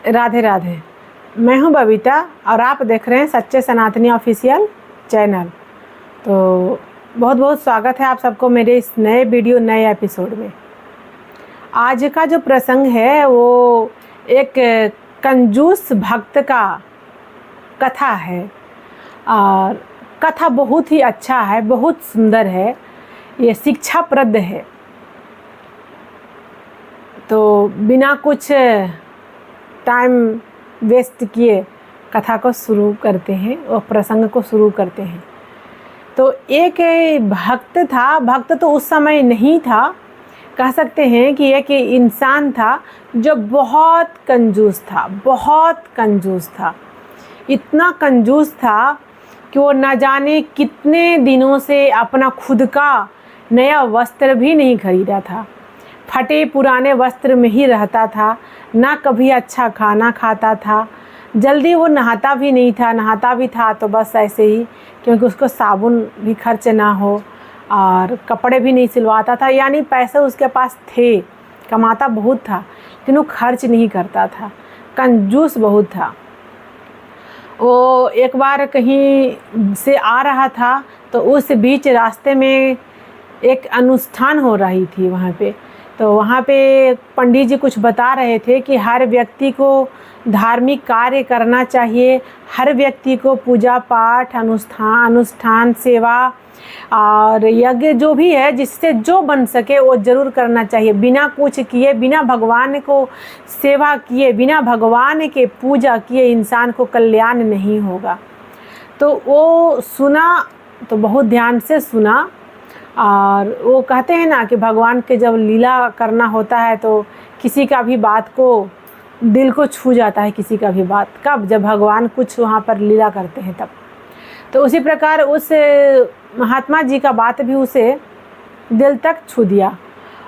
राधे राधे। मैं हूं बबीता और आप देख रहे हैं सच्चे सनातनी ऑफिशियल चैनल। तो बहुत बहुत स्वागत है आप सबको मेरे इस नए वीडियो नए एपिसोड में। आज का जो प्रसंग है वो एक कंजूस भक्त का कथा है और कथा बहुत ही अच्छा है, बहुत सुंदर है, ये शिक्षाप्रद है। तो बिना कुछ टाइम वेस्ट किए कथा को शुरू करते हैं और प्रसंग को शुरू करते हैं। तो एक भक्त था, भक्त तो उस समय नहीं था, कह सकते हैं कि एक इंसान था जो बहुत कंजूस था, बहुत कंजूस था। इतना कंजूस था कि वो न जाने कितने दिनों से अपना खुद का नया वस्त्र भी नहीं खरीदा था, फटे पुराने वस्त्र में ही रहता था, ना कभी अच्छा खाना खाता था, जल्दी वो नहाता भी नहीं था, नहाता भी था तो बस ऐसे ही, क्योंकि उसको साबुन भी खर्च ना हो और कपड़े भी नहीं सिलवाता था। यानी पैसे उसके पास थे, कमाता बहुत था लेकिन वो खर्च नहीं करता था, कंजूस बहुत था। वो एक बार कहीं से आ रहा था तो उस बीच रास्ते में एक अनुष्ठान हो रही थी वहाँ पे। तो वहाँ पे पंडित जी कुछ बता रहे थे कि हर व्यक्ति को धार्मिक कार्य करना चाहिए, हर व्यक्ति को पूजा पाठ अनुष्ठान सेवा और यज्ञ जो भी है जिससे जो बन सके वो ज़रूर करना चाहिए। बिना कुछ किए, बिना भगवान को सेवा किए, बिना भगवान के पूजा किए इंसान को कल्याण नहीं होगा। तो वो सुना, तो बहुत ध्यान से सुना और वो कहते हैं ना कि भगवान के जब लीला करना होता है तो किसी का भी बात को, दिल को छू जाता है किसी का भी बात। कब? जब भगवान कुछ वहाँ पर लीला करते हैं तब। तो उसी प्रकार उस महात्मा जी का बात भी उसे दिल तक छू दिया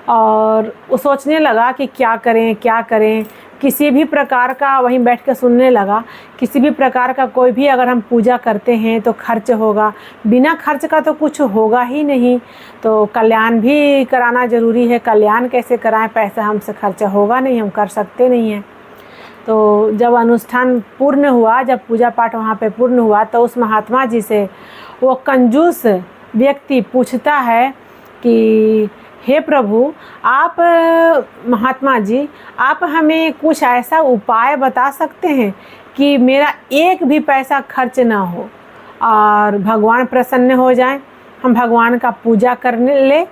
और वो सोचने लगा कि क्या करें क्या करें। किसी भी प्रकार का वहीं बैठ के सुनने लगा, किसी भी प्रकार का कोई भी अगर हम पूजा करते हैं तो खर्च होगा, बिना खर्च का तो कुछ होगा ही नहीं। तो कल्याण भी कराना ज़रूरी है, कल्याण कैसे कराएं, पैसा हमसे खर्चा होगा नहीं, हम कर सकते नहीं हैं। तो जब अनुष्ठान पूर्ण हुआ, जब पूजा पाठ वहाँ पे पूर्ण हुआ तो उस महात्मा जी से वो कंजूस व्यक्ति पूछता है कि हे प्रभु, आप महात्मा जी, आप हमें कुछ ऐसा उपाय बता सकते हैं कि मेरा एक भी पैसा खर्च ना हो और भगवान प्रसन्न हो जाएं, हम भगवान का पूजा करने ले,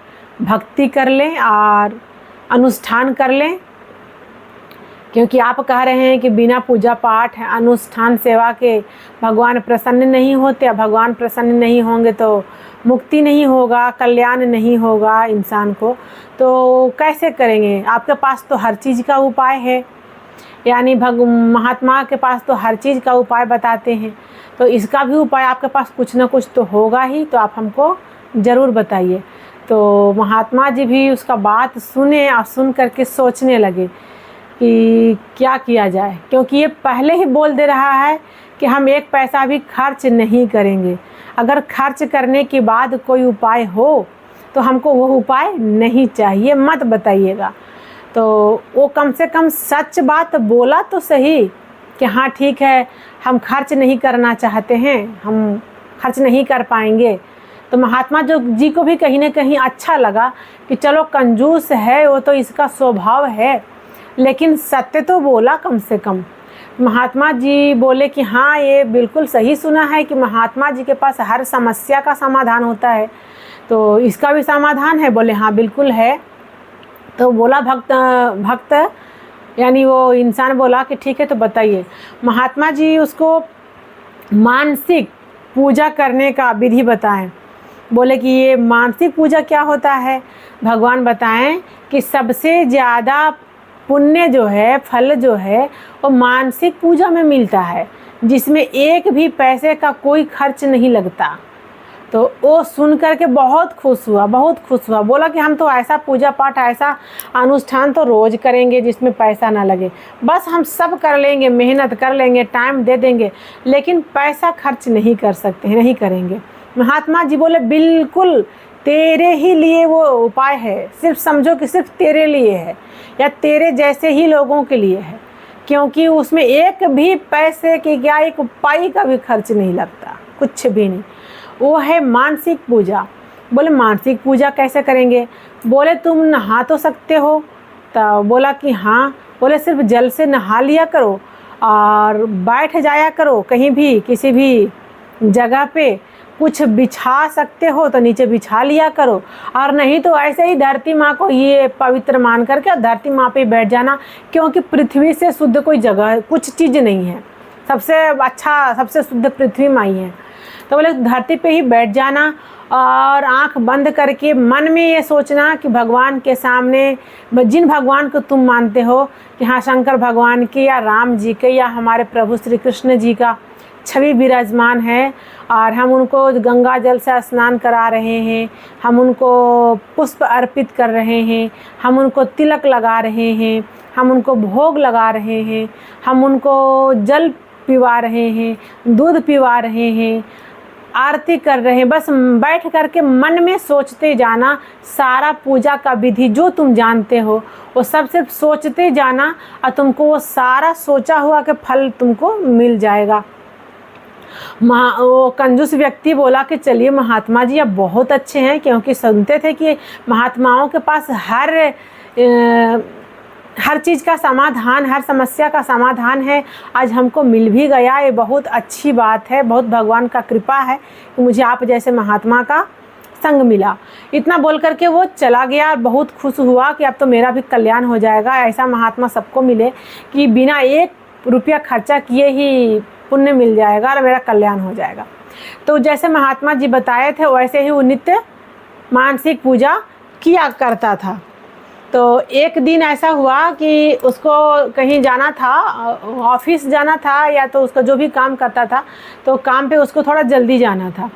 भक्ति कर लें और अनुष्ठान कर लें। क्योंकि आप कह रहे हैं कि बिना पूजा पाठ अनुष्ठान सेवा के भगवान प्रसन्न नहीं होते, भगवान प्रसन्न नहीं होंगे तो मुक्ति नहीं होगा, कल्याण नहीं होगा इंसान को। तो कैसे करेंगे? आपके पास तो हर चीज़ का उपाय है, यानी महात्मा के पास तो हर चीज़ का उपाय बताते हैं, तो इसका भी उपाय आपके पास कुछ ना कुछ तो होगा ही, तो आप हमको ज़रूर बताइए। तो महात्मा जी भी उसका बात सुने और सुन करके सोचने लगे कि क्या किया जाए, क्योंकि ये पहले ही बोल दे रहा है कि हम एक पैसा भी खर्च नहीं करेंगे। अगर खर्च करने के बाद कोई उपाय हो तो हमको वो उपाय नहीं चाहिए, मत बताइएगा। तो वो कम से कम सच बात बोला तो सही कि हाँ ठीक है, हम खर्च नहीं करना चाहते हैं, हम खर्च नहीं कर पाएंगे। तो महात्मा जी को भी कहीं ना कहीं अच्छा लगा कि चलो कंजूस है वो, तो इसका स्वभाव है, लेकिन सत्य तो बोला कम से कम। महात्मा जी बोले कि हाँ, ये बिल्कुल सही सुना है कि महात्मा जी के पास हर समस्या का समाधान होता है, तो इसका भी समाधान है? बोले हाँ बिल्कुल है। तो बोला भक्त यानी वो इंसान बोला कि ठीक है, तो बताइए। महात्मा जी उसको मानसिक पूजा करने का विधि बताएं। बोले कि ये मानसिक पूजा क्या होता है? भगवान बताएं कि सबसे ज़्यादा पुण्य जो है, फल जो है, वो मानसिक पूजा में मिलता है, जिसमें एक भी पैसे का कोई खर्च नहीं लगता। तो वो सुन करके बहुत खुश हुआ, बहुत खुश हुआ। बोला कि हम तो ऐसा पूजा पाठ, ऐसा अनुष्ठान तो रोज़ करेंगे जिसमें पैसा ना लगे, बस हम सब कर लेंगे, मेहनत कर लेंगे, टाइम दे देंगे, लेकिन पैसा खर्च नहीं कर सकते, नहीं करेंगे। महात्मा जी बोले बिल्कुल तेरे ही लिए वो उपाय है, सिर्फ समझो कि सिर्फ तेरे लिए है या तेरे जैसे ही लोगों के लिए है क्योंकि उसमें एक भी पैसे की क्या, एक पाई का भी खर्च नहीं लगता, कुछ भी नहीं। वो है मानसिक पूजा। बोले मानसिक पूजा कैसे करेंगे? बोले तुम नहा तो सकते हो? तो बोला कि हाँ। बोले सिर्फ जल से नहा लिया करो और बैठ जाया करो कहीं भी, किसी भी जगह पे। कुछ बिछा सकते हो तो नीचे बिछा लिया करो, और नहीं तो ऐसे ही धरती माँ को ये पवित्र मान करके और धरती माँ पे बैठ जाना, क्योंकि पृथ्वी से शुद्ध कोई जगह कुछ चीज़ नहीं है। सबसे अच्छा, सबसे शुद्ध पृथ्वी माँ ही है। तो बोले धरती पे ही बैठ जाना और आंख बंद करके मन में ये सोचना कि भगवान के सामने, जिन भगवान को तुम मानते हो कि हाँ शंकर भगवान की या राम जी के या हमारे प्रभु श्री कृष्ण जी का छवि विराजमान है, और हम उनको गंगा जल से स्नान करा रहे हैं, हम उनको पुष्प अर्पित कर रहे हैं, हम उनको तिलक लगा रहे हैं, हम उनको भोग लगा रहे हैं, हम उनको जल पिवा रहे हैं, दूध पिवा रहे हैं, आरती कर रहे हैं। बस बैठ करके मन में सोचते जाना सारा पूजा का विधि जो तुम जानते हो, वो सब सिर्फ सोचते जाना और तुमको वो सारा सोचा हुआ के फल तुमको मिल जाएगा। वो कंजूस व्यक्ति बोला कि चलिए महात्मा जी आप बहुत अच्छे हैं, क्योंकि सुनते थे कि महात्माओं के पास हर चीज़ का समाधान, हर समस्या का समाधान है। आज हमको मिल भी गया, ये बहुत अच्छी बात है, बहुत भगवान का कृपा है कि मुझे आप जैसे महात्मा का संग मिला। इतना बोल करके वो चला गया और बहुत खुश हुआ कि अब तो मेरा भी कल्याण हो जाएगा। ऐसा महात्मा सबको मिले कि बिना 1 रुपया खर्चा किए ही पुण्य मिल जाएगा और मेरा कल्याण हो जाएगा। तो जैसे महात्मा जी बताए थे वैसे ही वो नित्य मानसिक पूजा किया करता था। तो एक दिन ऐसा हुआ कि उसको कहीं जाना था, ऑफिस जाना था या तो उसका जो भी काम करता था, तो काम पे उसको थोड़ा जल्दी जाना था।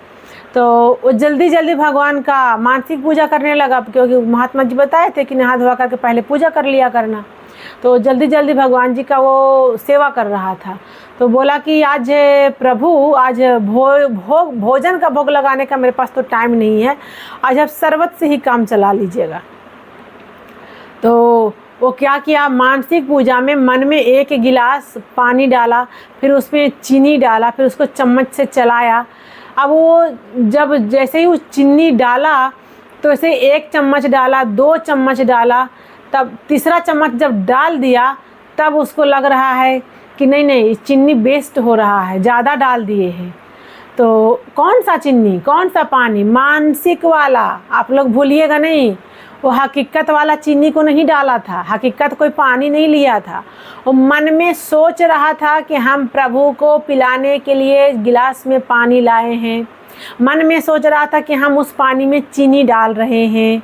तो वो जल्दी जल्दी भगवान का मानसिक पूजा करने लगा, क्योंकि महात्मा जी बताए थे कि नहा धोवा करके पहले पूजा कर लिया करना। तो जल्दी जल्दी भगवान जी का वो सेवा कर रहा था। तो बोला कि आज प्रभु, आज भोजन का भोग लगाने का मेरे पास तो टाइम नहीं है, आज आप शरबत से ही काम चला लीजिएगा। तो वो क्या किया, मानसिक पूजा में मन में 1 गिलास पानी डाला, फिर उसमें चीनी डाला, फिर उसको चम्मच से चलाया। अब वो जब जैसे ही वो चीनी डाला तो ऐसे 1 चम्मच डाला, 2 चम्मच डाला, तब तीसरा चम्मच जब डाल दिया तब उसको लग रहा है कि नहीं चीनी वेस्ट हो रहा है, ज़्यादा डाल दिए हैं। तो कौन सा चीनी, कौन सा पानी? मानसिक वाला। आप लोग भूलिएगा नहीं, वो हकीकत वाला चीनी को नहीं डाला था, हकीकत कोई पानी नहीं लिया था। वो मन में सोच रहा था कि हम प्रभु को पिलाने के लिए गिलास में पानी लाए हैं। मन में सोच रहा था कि हम उस पानी में चीनी डाल रहे हैं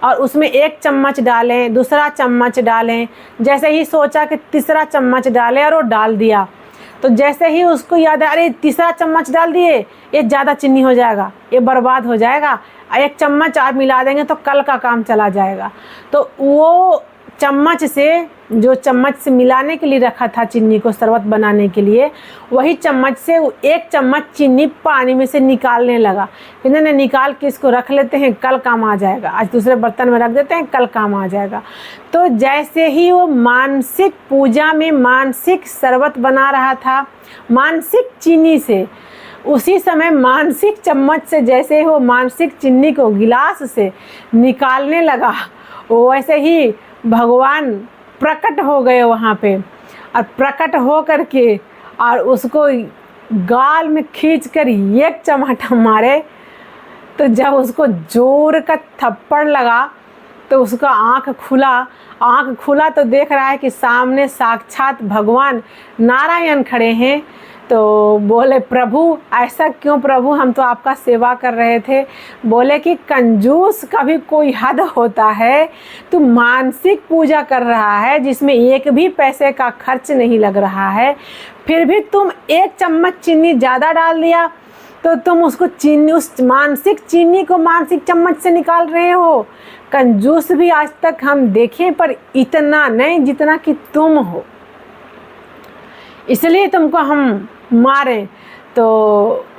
और उसमें 1 चम्मच डालें, दूसरा चम्मच डालें। जैसे ही सोचा कि तीसरा चम्मच डालें और वो डाल दिया, तो जैसे ही उसको याद है, अरे तीसरा चम्मच डाल दिए, ये ज़्यादा चीनी हो जाएगा, ये बर्बाद हो जाएगा, 1 चम्मच और मिला देंगे तो कल का काम चला जाएगा। तो वो चम्मच से, जो चम्मच से मिलाने के लिए रखा था चीनी को शरबत बनाने के लिए, वही चम्मच से 1 चम्मच चीनी पानी में से निकालने लगा। इन्होंने निकाल के इसको रख लेते हैं, कल काम आ जाएगा, आज दूसरे बर्तन में रख देते हैं, कल काम आ जाएगा। तो जैसे ही वो मानसिक पूजा में मानसिक शरबत बना रहा था मानसिक चीनी से, उसी समय मानसिक चम्मच से जैसे ही वो मानसिक चीनी को गिलास से निकालने लगा, वैसे ही भगवान प्रकट हो गए वहाँ पे, और प्रकट हो करके और उसको गाल में खींच कर 1 चमाटा मारे। तो जब उसको जोर का थप्पड़ लगा तो उसका आँख खुला तो देख रहा है कि सामने साक्षात भगवान नारायण खड़े हैं। तो बोले प्रभु ऐसा क्यों प्रभु, हम तो आपका सेवा कर रहे थे। बोले कि कंजूस का भी कोई हद होता है, तू मानसिक पूजा कर रहा है जिसमें 1 भी पैसे का खर्च नहीं लग रहा है, फिर भी तुम 1 चम्मच चीनी ज़्यादा डाल दिया, तो तुम उसको चीनी, उस मानसिक चीनी को मानसिक चम्मच से निकाल रहे हो। कंजूस भी आज तक हम देखें पर इतना नहीं जितना कि तुम हो, इसलिए तुमको हम मारे। तो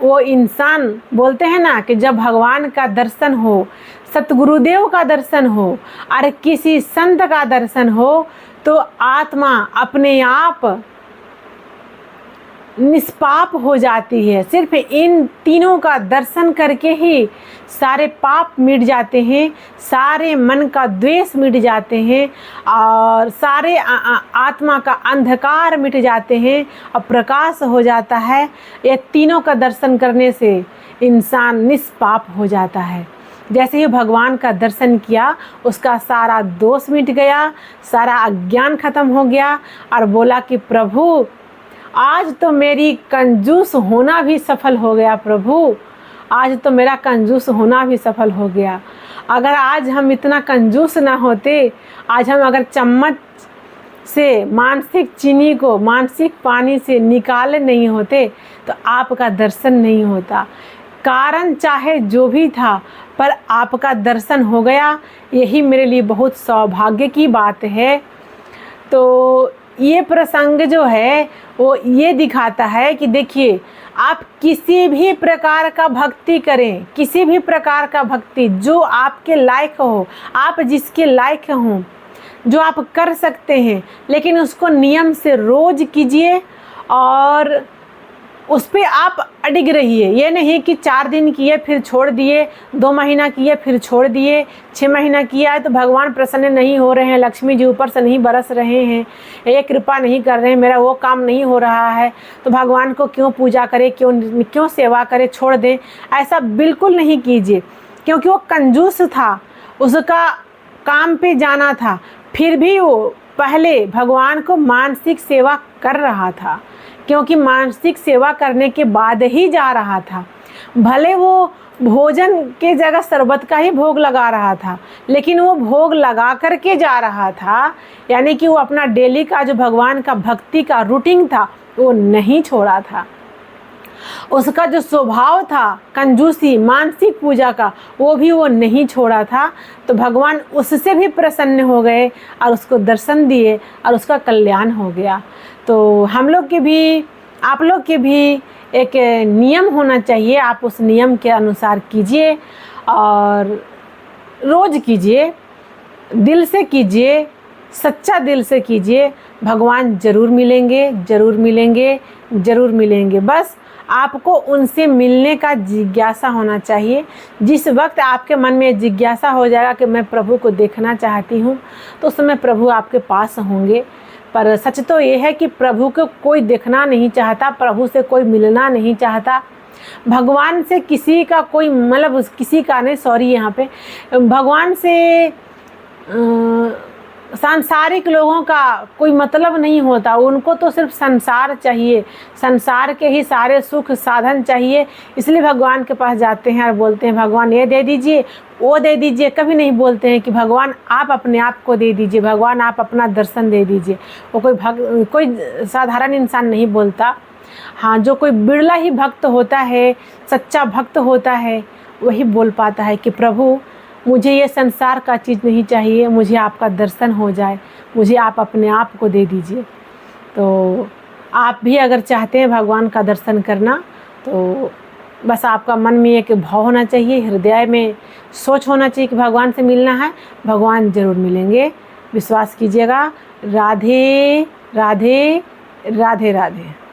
वो इंसान बोलते हैं ना कि जब भगवान का दर्शन हो, सतगुरुदेव का दर्शन हो और किसी संत का दर्शन हो, तो आत्मा अपने आप निष्पाप हो जाती है। सिर्फ इन तीनों का दर्शन करके ही सारे पाप मिट जाते हैं, सारे मन का द्वेष मिट जाते हैं और सारे आत्मा का अंधकार मिट जाते हैं और प्रकाश हो जाता है। ये तीनों का दर्शन करने से इंसान निष्पाप हो जाता है। जैसे ही भगवान का दर्शन किया, उसका सारा दोष मिट गया, सारा अज्ञान खत्म हो गया और बोला कि प्रभु आज तो मेरी कंजूस होना भी सफल हो गया। प्रभु आज तो मेरा कंजूस होना भी सफल हो गया। अगर आज हम इतना कंजूस ना होते, आज हम अगर चम्मच से मानसिक चीनी को मानसिक पानी से निकाले नहीं होते तो आपका दर्शन नहीं होता। कारण चाहे जो भी था, पर आपका दर्शन हो गया, यही मेरे लिए बहुत सौभाग्य की बात है। तो ये प्रसंग जो है वो ये दिखाता है कि देखिए, आप किसी भी प्रकार का भक्ति करें, किसी भी प्रकार का भक्ति जो आपके लायक हो, आप जिसके लायक हों, जो आप कर सकते हैं, लेकिन उसको नियम से रोज़ कीजिए और उस पर आप अडिग रहिए। ये नहीं कि 4 दिन किए फिर छोड़ दिए, 2 महीना किए फिर छोड़ दिए, 6 महीना किया है तो भगवान प्रसन्न नहीं हो रहे हैं, लक्ष्मी जी ऊपर से नहीं बरस रहे हैं, ये कृपा नहीं कर रहे हैं, मेरा वो काम नहीं हो रहा है तो भगवान को क्यों पूजा करें, क्यों सेवा करें, छोड़ दें। ऐसा बिल्कुल नहीं कीजिए, क्योंकि वो कंजूस था, उसका काम पे जाना था, फिर भी वो पहले भगवान को मानसिक सेवा कर रहा था, क्योंकि मानसिक सेवा करने के बाद ही जा रहा था। भले वो भोजन के जगह शरबत का ही भोग लगा रहा था, लेकिन वो भोग लगा करके जा रहा था, यानी कि वो अपना डेली का जो भगवान का भक्ति का रूटीन था वो नहीं छोड़ा था। उसका जो स्वभाव था कंजूसी मानसिक पूजा का, वो भी वो नहीं छोड़ा था। तो भगवान उससे भी प्रसन्न हो गए और उसको दर्शन दिए और उसका कल्याण हो गया। तो हम लोग के भी, आप लोग के भी एक नियम होना चाहिए, आप उस नियम के अनुसार कीजिए और रोज़ कीजिए, दिल से कीजिए, सच्चा दिल से कीजिए। भगवान ज़रूर मिलेंगे, ज़रूर मिलेंगे, ज़रूर मिलेंगे। बस आपको उनसे मिलने का जिज्ञासा होना चाहिए। जिस वक्त आपके मन में जिज्ञासा हो जाएगा कि मैं प्रभु को देखना चाहती हूँ, तो उस समय प्रभु आपके पास होंगे। पर सच तो ये है कि प्रभु को कोई देखना नहीं चाहता, प्रभु से कोई मिलना नहीं चाहता। भगवान से किसी का कोई मतलब किसी का नहीं, सॉरी, यहाँ पे भगवान से सांसारिक लोगों का कोई मतलब नहीं होता। उनको तो सिर्फ संसार चाहिए, संसार के ही सारे सुख साधन चाहिए। इसलिए भगवान के पास जाते हैं और बोलते हैं भगवान ये दे दीजिए, वो दे दीजिए। कभी नहीं बोलते हैं कि भगवान आप अपने आप को दे दीजिए, भगवान आप अपना दर्शन दे दीजिए। वो कोई साधारण इंसान नहीं बोलता। हाँ, जो कोई बिरला ही भक्त होता है, सच्चा भक्त होता है, वही बोल पाता है कि प्रभु मुझे ये संसार का चीज़ नहीं चाहिए, मुझे आपका दर्शन हो जाए, मुझे आप अपने आप को दे दीजिए। तो आप भी अगर चाहते हैं भगवान का दर्शन करना, तो बस आपका मन में एक भाव होना चाहिए, हृदय में सोच होना चाहिए कि भगवान से मिलना है, भगवान ज़रूर मिलेंगे। विश्वास कीजिएगा। राधे राधे राधे राधे।